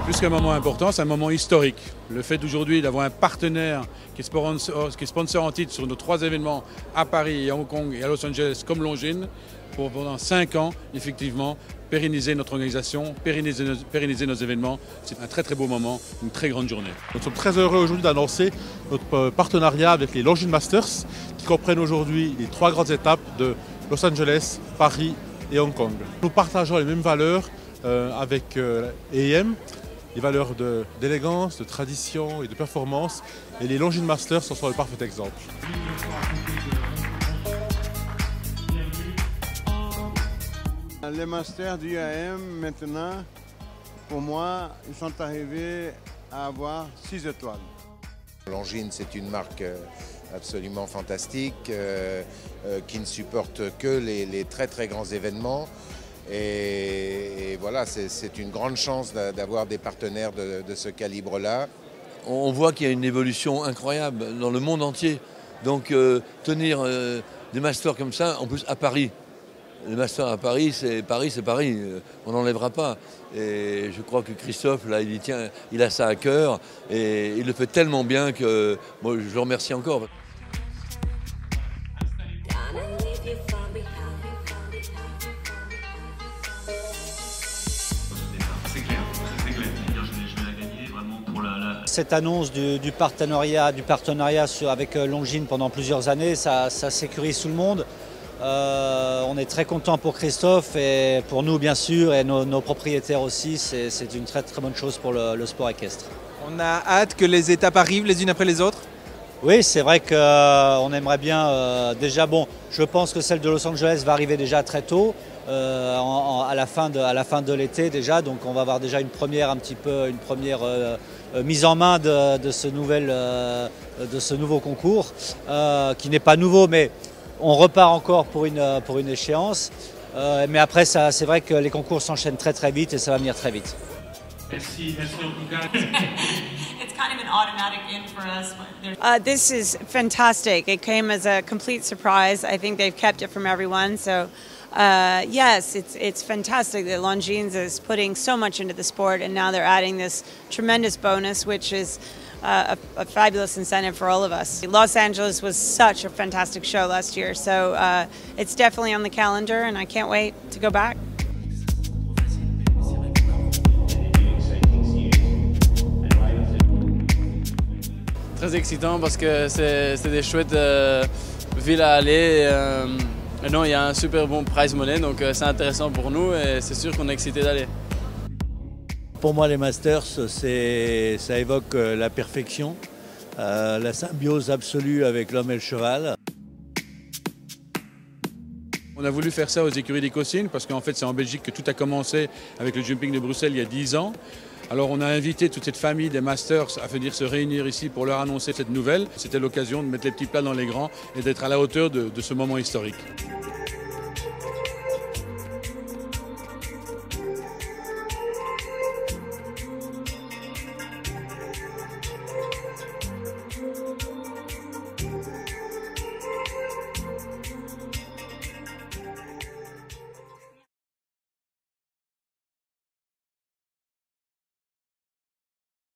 Plus qu'un moment important, c'est un moment historique. Le fait d'aujourd'hui d'avoir un partenaire qui est sponsor en titre sur nos 3 événements à Paris, à Hong Kong et à Los Angeles comme Longines, pour pendant 5 ans, effectivement, pérenniser notre organisation, pérenniser nos événements. C'est un très très beau moment, une très grande journée. Nous sommes très heureux aujourd'hui d'annoncer notre partenariat avec les Longines Masters qui comprennent aujourd'hui les 3 grandes étapes de Los Angeles, Paris et Hong Kong. Nous partageons les mêmes valeurs avec EM, les valeurs d'élégance, de tradition et de performance, et les Longines Masters en sont le parfait exemple. Les Masters du IAM maintenant, pour moi, ils sont arrivés à avoir 6 étoiles. Longines, c'est une marque absolument fantastique qui ne supporte que les très très grands événements. Et voilà, c'est une grande chance d'avoir des partenaires de ce calibre-là. On voit qu'il y a une évolution incroyable dans le monde entier. Donc tenir des masters comme ça, en plus à Paris. Les masters à Paris, c'est Paris, on n'enlèvera pas. Et je crois que Christophe, là, il a ça à cœur et il le fait tellement bien que moi, je le remercie encore. Cette annonce du partenariat avec Longines pendant plusieurs années, ça sécurise tout le monde. On est très content pour Christophe et pour nous bien sûr et nos propriétaires aussi. C'est une très très bonne chose pour le sport équestre. On a hâte que les étapes arrivent les unes après les autres. Oui, c'est vrai qu'on aimerait bien déjà, bon, je pense que celle de Los Angeles va arriver déjà très tôt, à la fin de l'été déjà, donc on va avoir déjà une première mise en main de ce nouveau concours, qui n'est pas nouveau, mais on repart encore pour une échéance. Mais après, c'est vrai que les concours s'enchaînent très très vite et ça va venir très vite. Merci en tout cas. It's kind of an automatic in for us. This is fantastic. It came as a complete surprise. I think they've kept it from everyone. So, yes, it's fantastic that Longines is putting so much into the sport, and now they're adding this tremendous bonus, which is a fabulous incentive for all of us. Los Angeles was such a fantastic show last year, so it's definitely on the calendar, and I can't wait to go back. Très excitant parce que c'est des chouettes villes à aller. Non, il y a un super bon prize money, donc c'est intéressant pour nous et c'est sûr qu'on est excité d'aller. Pour moi, les Masters, ça évoque la perfection, la symbiose absolue avec l'homme et le cheval. On a voulu faire ça aux écuries d'Écosine parce qu'en fait c'est en Belgique que tout a commencé avec le jumping de Bruxelles il y a 10 ans. Alors on a invité toute cette famille des Masters à venir se réunir ici pour leur annoncer cette nouvelle. C'était l'occasion de mettre les petits plats dans les grands et d'être à la hauteur de ce moment historique.